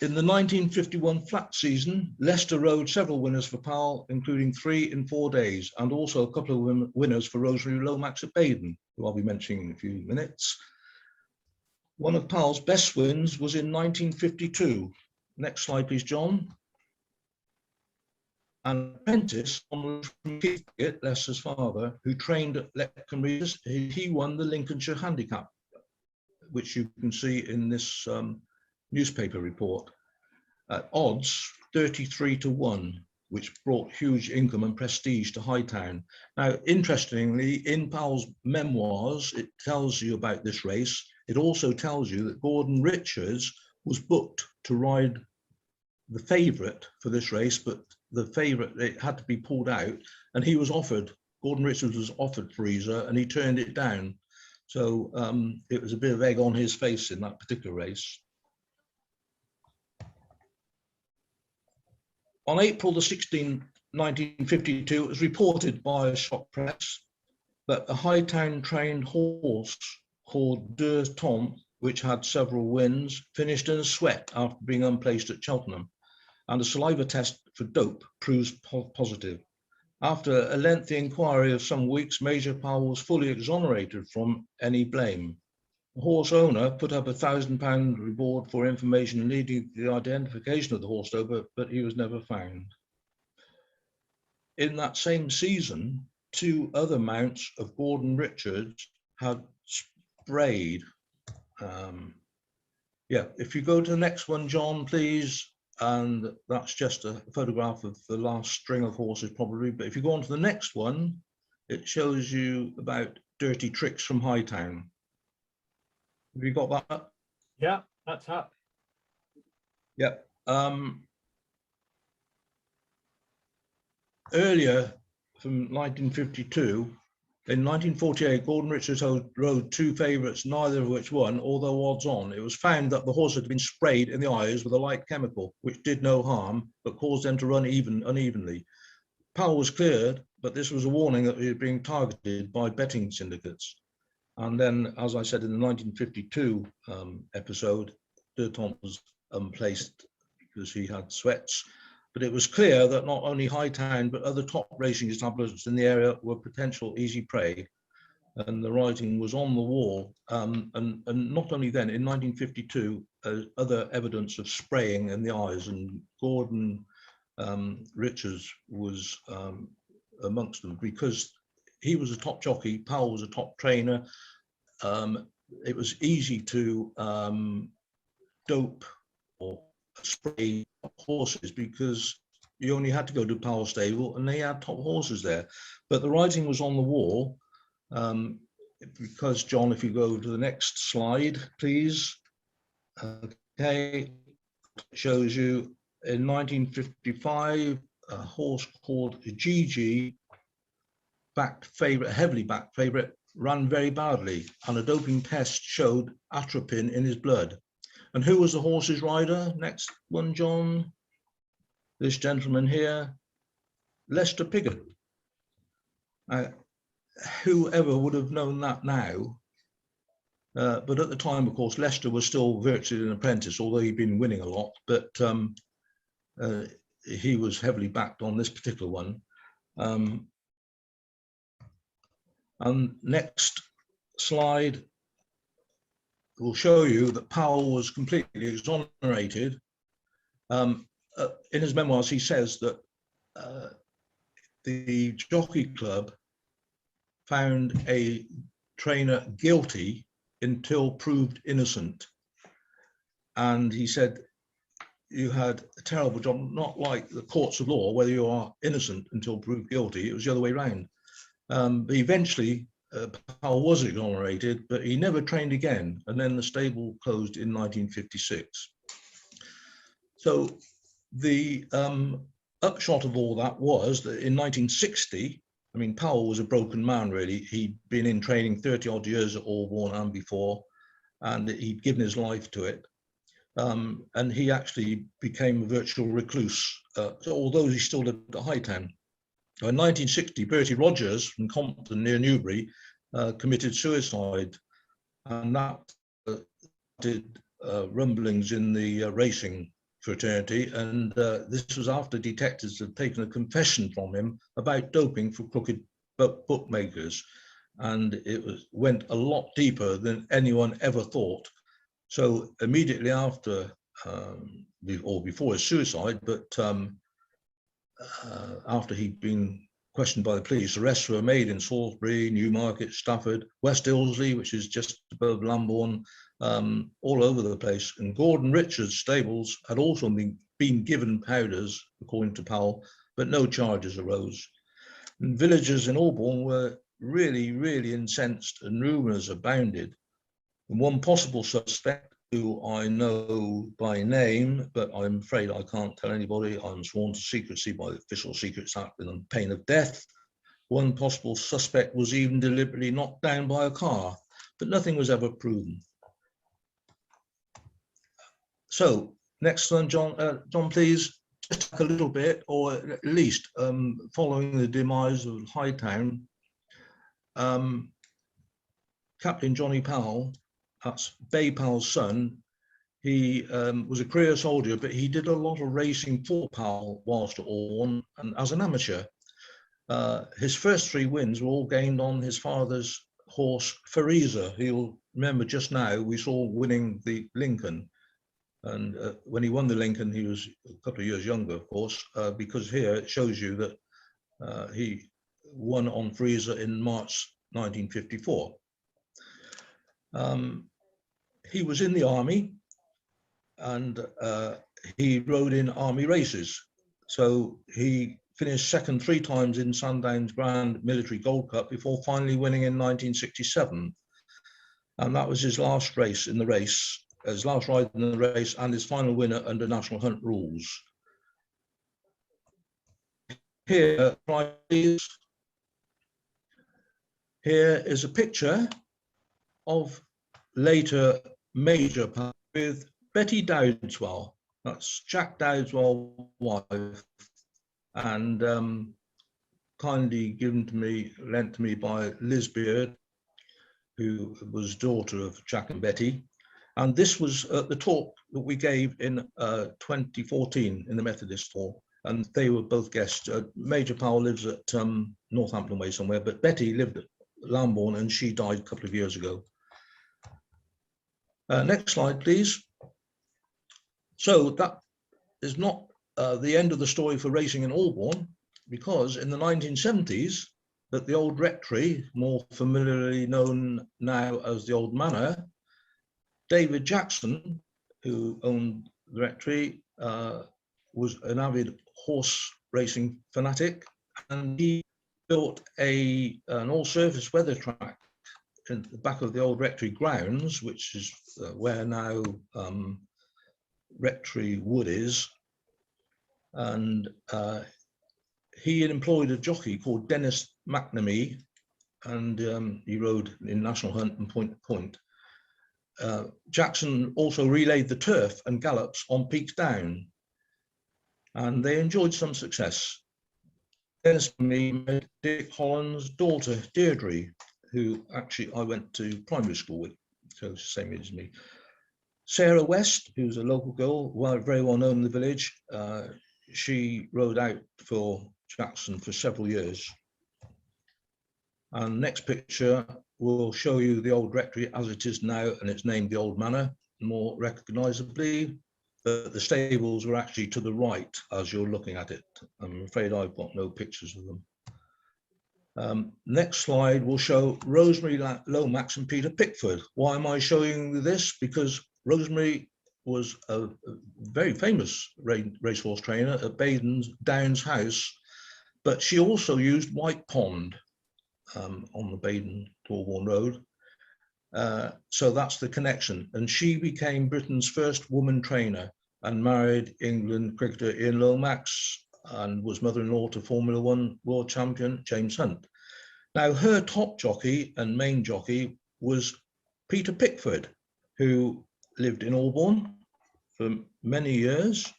In the 1951 flat season, Lester rode several winners for Powell, including 3 in 4 days, and also a couple of winners for Rosemary Lomax at Baden, who I'll be mentioning in a few minutes. One of Powell's best wins was in 1952. Next slide, please, John. An apprentice from Keith Piggott, Lester's father, who trained at Leckham Regis, he won the Lincolnshire Handicap, which you can see in this newspaper report at odds 33-1, which brought huge income and prestige to Hightown. Now, interestingly, in Powell's memoirs, it tells you about this race. It also tells you that Gordon Richards was booked to ride the favourite for this race, but the favourite, it had to be pulled out, and he was offered, Gordon Richards was offered Freezer, and he turned it down. So it was a bit of egg on his face in that particular race. On April the 16th, 1952, it was reported by a shop press that a Hightown trained horse called Deux Tom, which had several wins, finished in a sweat after being unplaced at Cheltenham, and a saliva test for dope proves positive. After a lengthy inquiry of some weeks, Major Powell was fully exonerated from any blame. The horse owner put up £1,000 reward for information leading to the identification of the horse, though, but he was never found. In that same season, 2 other mounts of Gordon Richards had sprayed. If you go to the next one, John, please. And that's just a photograph of the last string of horses, probably. But if you go on to the next one, it shows you about dirty tricks from Hightown. Have you got that? Yeah, that's up. Yep. Earlier, from 1952, in 1948, Gordon Richards rode 2 favourites, neither of which won, although odds on. It was found that the horse had been sprayed in the eyes with a light chemical, which did no harm, but caused them to run unevenly. Powell was cleared, but this was a warning that he was being targeted by betting syndicates. And then, as I said, in the 1952 episode, Durtant was placed because he had sweats. But it was clear that not only Hightown, but other top racing establishments in the area were potential easy prey. And the writing was on the wall. And not only then, in 1952, other evidence of spraying in the eyes, and Gordon Richards was amongst them, because he was a top jockey, Powell was a top trainer. It was easy to dope or spray horses because you only had to go to Powell stable and they had top horses there. But the writing was on the wall because, John, if you go to the next slide, please. Okay, shows you in 1955, a horse called Gigi, heavily backed favourite, ran very badly, and a doping test showed atropine in his blood. And who was the horse's rider? Next one, John. This gentleman here, Lester Piggott. Whoever would have known that now? But at the time, of course, Lester was still virtually an apprentice, although he'd been winning a lot. But he was heavily backed on this particular one. And next slide will show you that Powell was completely exonerated. In his memoirs, he says that the Jockey Club found a trainer guilty until proved innocent. And he said, you had a terrible job, not like the courts of law, whether you are innocent until proved guilty. It was the other way around. But eventually, Powell was exonerated, but he never trained again. And then the stable closed in 1956. So the upshot of all that was that in 1960, I mean, Powell was a broken man, really. He'd been in training 30 odd years at Aldbourne and before, and he'd given his life to it. And he actually became a virtual recluse, although he still lived at Hightown. In 1960, Bertie Rogers from Compton near Newbury committed suicide, and that did rumblings in the racing fraternity. And this was after detectives had taken a confession from him about doping for crooked bookmakers, and it went a lot deeper than anyone ever thought. So immediately after, or before his suicide, but after he'd been questioned by the police, arrests were made in Salisbury, Newmarket, Stafford, West Ilsley, which is just above Lambourne, all over the place. And Gordon Richards' stables had also been given powders, according to Powell, but no charges arose. And villagers in Aldbourne were really, really incensed, and rumours abounded. And one possible suspect, who I know by name, but I'm afraid I can't tell anybody, I'm sworn to secrecy by the Official Secrets Act and on pain of death. One possible suspect was even deliberately knocked down by a car, but nothing was ever proven. So, next one, John, please. Just a little bit, or at least following the demise of Hightown, Captain Johnny Powell, that's Bay Powell's son, he was a career soldier, but he did a lot of racing for Powell whilst at Aldbourne and as an amateur. his first 3 wins were all gained on his father's horse, Fariza. You'll remember just now we saw winning the Lincoln. And when he won the Lincoln, he was a couple of years younger, of course, because here it shows you that he won on Fariza in March 1954. He was in the army, and he rode in army races. So he finished second 3 times in Sandown's Grand Military Gold Cup before finally winning in 1967. And that was his last race in the race, his last ride in the race, and his final winner under National Hunt rules. Here, please. Here is a picture of later Major with Betty Dowdeswell. That's Jack Dowdeswell's wife, and kindly given to me, lent to me by Liz Beard, who was daughter of Jack and Betty. And this was the talk that we gave in 2014 in the Methodist Hall, and they were both guests. Major Powell lives at Northampton Way somewhere, but Betty lived at Lambourne, and she died a couple of years ago. Next slide, please. So that is not the end of the story for racing in Aldbourne, because in the 1970s, at the old rectory, more familiarly known now as the Old Manor, David Jackson, who owned the rectory, was an avid horse racing fanatic, and he built an all-surface weather track in the back of the old rectory grounds, which is where now Rectory Wood is. And he had employed a jockey called Dennis McNamee, and he rode in National Hunt and point to point. Jackson also relayed the turf and gallops on Peaks Down, and they enjoyed some success. Dennis McNamee met Dick Holland's daughter, Deirdre, who actually I went to primary school with, so it's the same age as me. Sarah West, who's a local girl, very well known in the village, she rode out for Jackson for several years. And next picture will show you the old rectory as it is now, and it's named the Old Manor, more recognisably. The stables were actually to the right as you're looking at it. I'm afraid I've got no pictures of them. Next slide will show Rosemary Lomax and Peter Pickford. Why am I showing this? Because Rosemary was a very famous racehorse trainer at Baden's Downs House, but she also used White Pond on the Baden to Aldbourne Road. So that's the connection. And she became Britain's first woman trainer and married England cricketer Ian Lomax, and was mother-in-law to Formula One world champion James Hunt. Now, her top jockey and main jockey was Peter Pickford, who lived in Aldbourne for many years.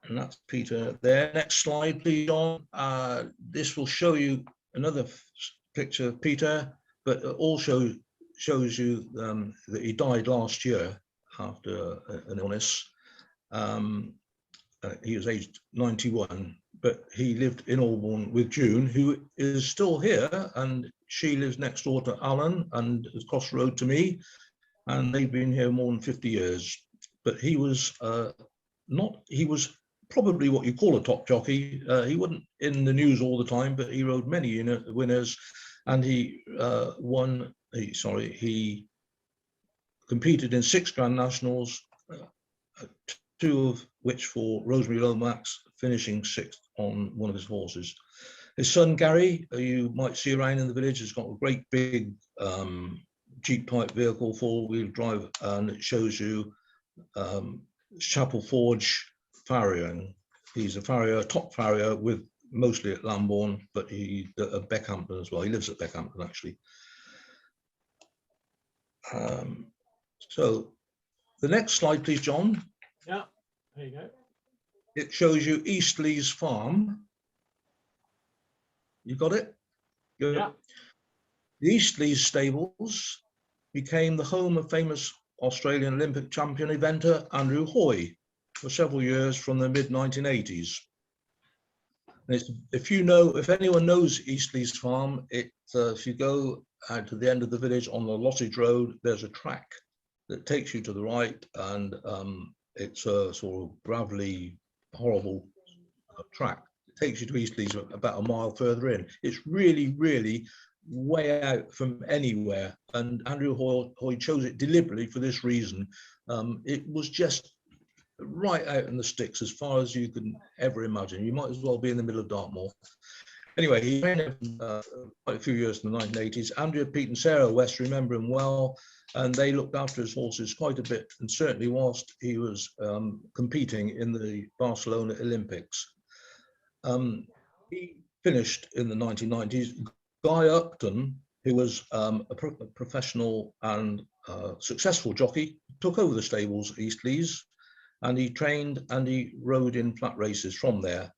And that's Peter there. Next slide, please, John. This will show you another picture of Peter, but it also shows you that he died last year after an illness. He was aged 91, but he lived in Aldbourne with June, who is still here, and she lives next door to Alan and across the road to me, and they've been here more than 50 years. But he was he was probably what you call a top jockey. He wasn't in the news all the time, but he rode many winners, and he he competed in 6 Grand Nationals, 2 of which for Rosemary Lomax, finishing 6th on one of his horses. His son Gary, you might see around in the village, has got a great big Jeep type vehicle, 4-wheel drive, and it shows you Chapel Forge farriering. He's a farrier, top farrier, with mostly at Lambourne, but he at Beckhampton as well. He lives at Beckhampton actually. So the next slide, please, John. Yeah, there you go. It shows you Eastleigh's farm. You got it? Good. Yeah. The Eastleigh's stables became the home of famous Australian Olympic champion eventer Andrew Hoy for several years from the mid-1980s. And it's, if anyone knows Eastleigh's Farm, if you go out to the end of the village on the Lottage Road, there's a track that takes you to the right, and it's a sort of gravelly, horrible track. It takes you to Eastleigh's about a mile further in. It's really, really way out from anywhere, and Andrew Hoy chose it deliberately for this reason. It was just right out in the sticks as far as you can ever imagine. You might as well be in the middle of Dartmoor. Anyway, he trained quite a few years in the 1980s. Andrea, Pete and Sarah West remember him well, and they looked after his horses quite a bit, and certainly whilst he was competing in the Barcelona Olympics. He finished in the 1990s. Guy Upton, who was a professional and successful jockey, took over the stables at Eastleigh's, and he trained and he rode in flat races from there.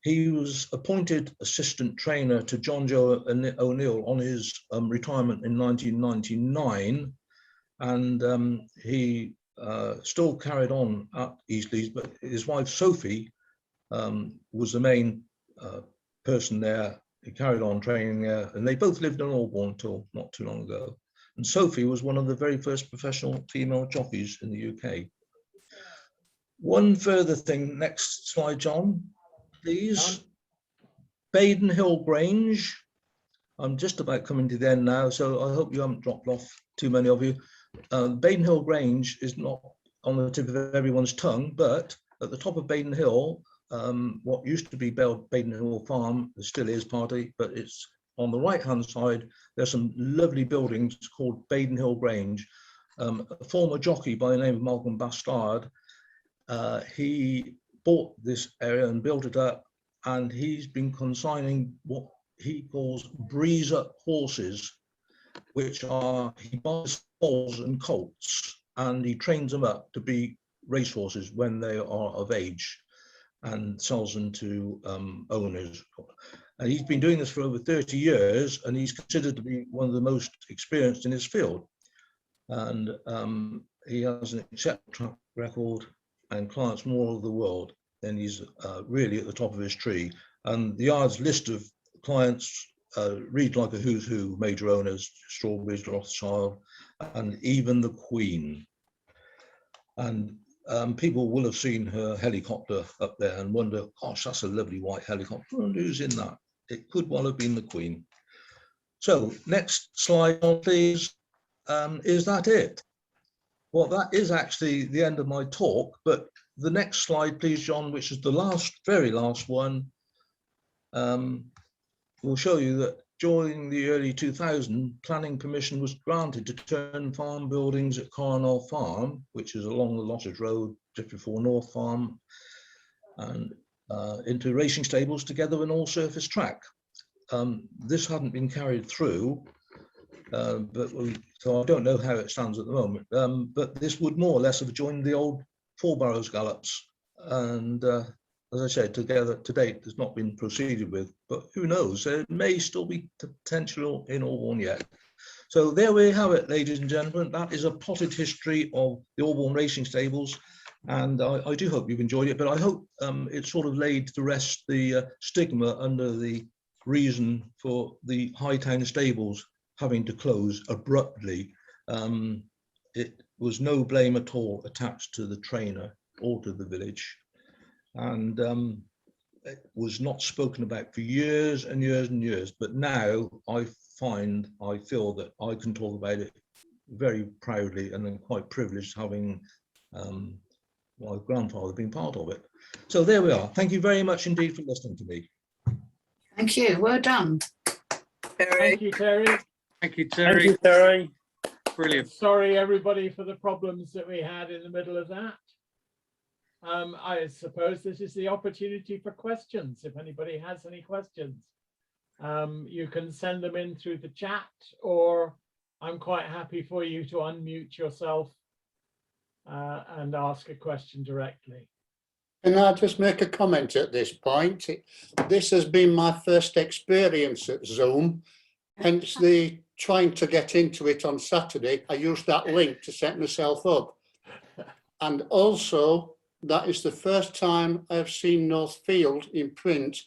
He was appointed assistant trainer to John Joe O'Neill on his retirement in 1999, and he still carried on at Eastleigh's, but his wife Sophie was the main person there. He carried on training there, and they both lived in Aldbourne until not too long ago. And Sophie was one of the very first professional female jockeys in the UK. One further thing, next slide, John, please. Baden Hill Grange. I'm just about coming to the end now, so I hope you haven't dropped off, too many of you. Baden Hill Grange is not on the tip of everyone's tongue, but at the top of Baden Hill, what used to be Baden Hill Farm, it still is partly, but it's on the right-hand side. There's some lovely buildings called Baden Hill Grange. A former jockey by the name of Malcolm Bastard, he bought this area and built it up, and he's been consigning what he calls breeze-up horses, which are, he buys foals and colts, and he trains them up to be racehorses when they are of age, and sells them to owners. And he's been doing this for over 30 years, and he's considered to be one of the most experienced in his field. And he has an exceptional track record and clients from all over the world, and he's really at the top of his tree. And the Yard's list of clients reads like a who's who: major owners, Strawberries, Rothschild, and even the Queen. And people will have seen her helicopter up there and wonder, gosh, that's a lovely white helicopter, and who's in that? It could well have been the Queen. So next slide, please. Is that it? Well, that is actually the end of my talk, but the next slide, please, John, which is the last, very last one, will show you that during the early 2000s, planning permission was granted to turn farm buildings at Carnell Farm, which is along the Lottage Road just before North Farm, and into racing stables together with an all-surface track. This hadn't been carried through, so I don't know how it stands at the moment, but this would more or less have joined the old Four Barrows gallops, and as I said, together to date has not been proceeded with, but who knows, there may still be potential in Aldbourne yet. So there we have it, ladies and gentlemen. That is a potted history of the Aldbourne racing stables, and I do hope you've enjoyed it, but I hope it sort of laid to rest the stigma under the reason for the Hightown stables having to close abruptly. It was no blame at all attached to the trainer or to the village, and it was not spoken about for years and years and years. But now I feel that I can talk about it very proudly, and I'm quite privileged having my grandfather being part of it. So there we are. Thank you very much indeed for listening to me. Thank you. Well done. Thank you, Terry. Thank you, Terry. Thank you, Terry. Brilliant. Sorry, everybody, for the problems that we had in the middle of that. I suppose this is the opportunity for questions. If anybody has any questions, you can send them in through the chat, or I'm quite happy for you to unmute yourself and ask a question directly. Can I just make a comment at this point? This has been my first experience at Zoom, hence the trying to get into it on Saturday. I used that link to set myself up. And also, that is the first time I've seen Northfield in print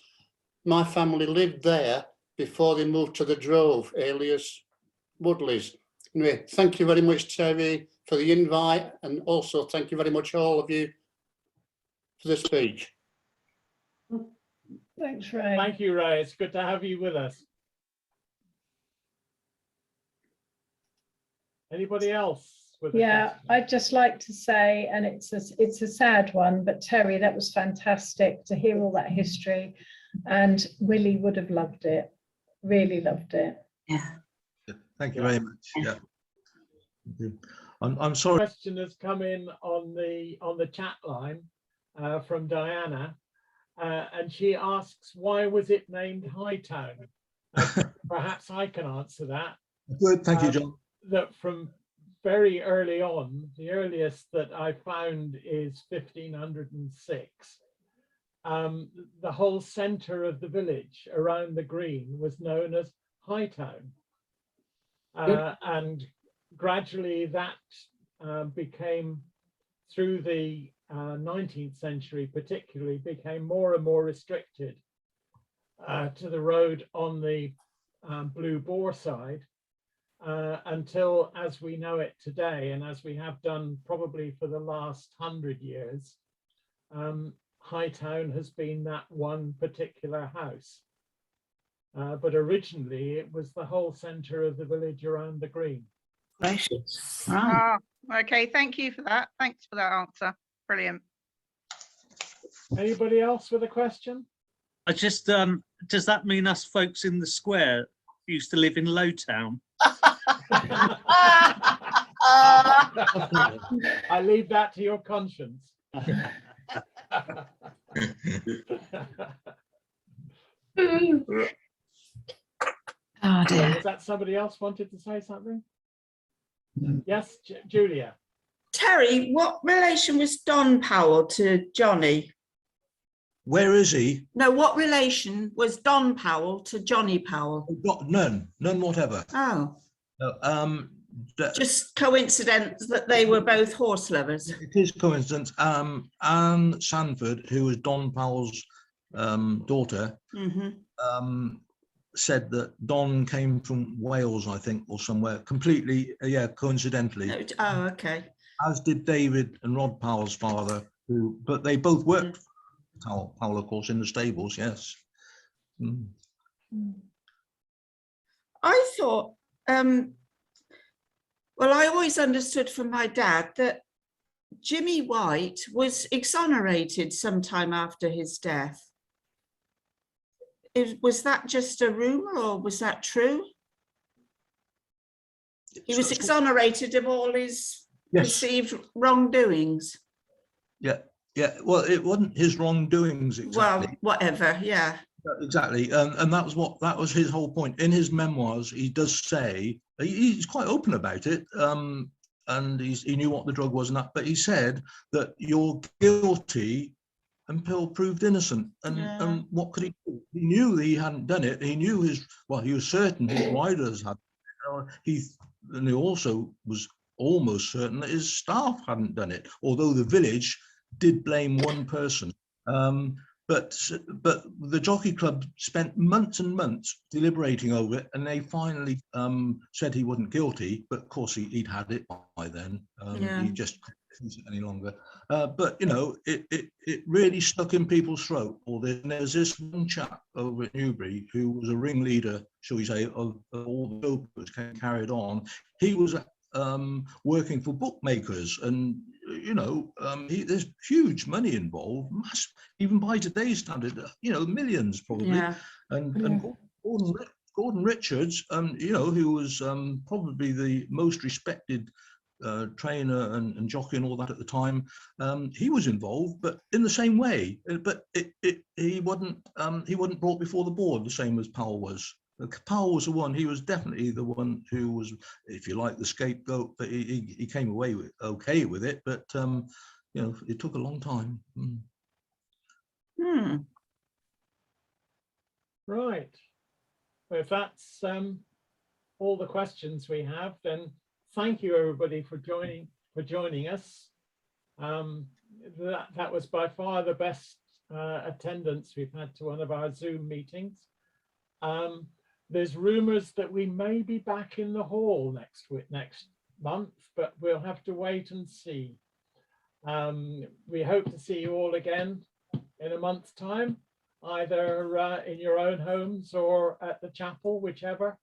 my family lived there before they moved to the Drove, alias Woodleys. Anyway, thank you very much, Terry, for the invite, and also thank you very much, all of you, for the speech. Thanks, Ray. Thank you, Ray. It's good to have you with us. Anybody else? With a Yeah, question? I'd just like to say, and it's a sad one, but Terry, that was fantastic to hear all that history, and Willie would have loved it, really loved it. Yeah. Thank you Yeah. very much. Yeah. Thank you. I'm sorry. Question has come in on the chat line from Diana, and she asks, why was it named Hightown? Perhaps I can answer that. Good. Thank you, John. That from very early on, the earliest that I found is 1506. The whole centre of the village around the green was known as Hightown. And gradually that became, through the 19th century particularly, became more and more restricted to the road on the Blue Boar side, until, as we know it today, and as we have done probably for the last 100 years, Hightown has been that one particular house. But originally it was the whole centre of the village around the green. Gracious. Right. Okay, thank you for that. Thanks for that answer. Brilliant. Anybody else with a question? I just, does that mean us folks in the square used to live in Lowtown? I leave that to your conscience. Oh dear. Was that somebody else wanted to say something? Yes, Julia. Terry, what relation was Don Powell to Johnny? Where is he? No, what relation was Don Powell to Johnny Powell? None whatever. Oh, No, just coincidence that they were both horse lovers. it is coincidence. Anne Sanford, who was Don Powell's daughter, Mm-hmm. said that Don came from Wales, I think, or somewhere, completely, yeah, coincidentally, Oh, okay. as did David and Rod Powell's father, but they both worked for Powell, of course, in the stables, yes. Mm. I thought, well, I always understood from my dad that Jimmy White was exonerated sometime after his death. Was that just a rumour, or was that true? He was exonerated of all his perceived wrongdoings. Yeah, well, it wasn't his wrongdoings exactly. Well, whatever, yeah. Exactly, and that was his whole point. In his memoirs, he does say, he's quite open about it, and he knew what the drug was and that, but he said that you're guilty until proved innocent, and what could he do? He knew he hadn't done it. He knew he was certain his riders had. And he also was almost certain that his staff hadn't done it, although the village did blame one person. But the Jockey Club spent months and months deliberating over it, and they finally said he wasn't guilty. But of course, he'd had it by then. He just couldn't use it any longer. But you know, it really stuck in people's throat. And there's this one chap over at Newbury who was a ringleader, shall we say, of all the opus carried on. He was working for bookmakers, and you know, there's huge money involved, even by today's standard, you know, millions probably. And Gordon Richards, you know, who was probably the most respected trainer and jockey and all that at the time, he was involved, but in the same way. But he wasn't brought before the board the same as Powell was. Powell was the one. He was definitely the one who was, if you like, the scapegoat. But he came away with okay with it. But you know, it took a long time. Right. Well, if that's all the questions we have, then thank you everybody for joining us. That was by far the best attendance we've had to one of our Zoom meetings. There's rumours that we may be back in the hall next month, but we'll have to wait and see. We hope to see you all again in a month's time, either in your own homes or at the chapel, whichever.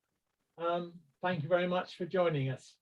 Thank you very much for joining us.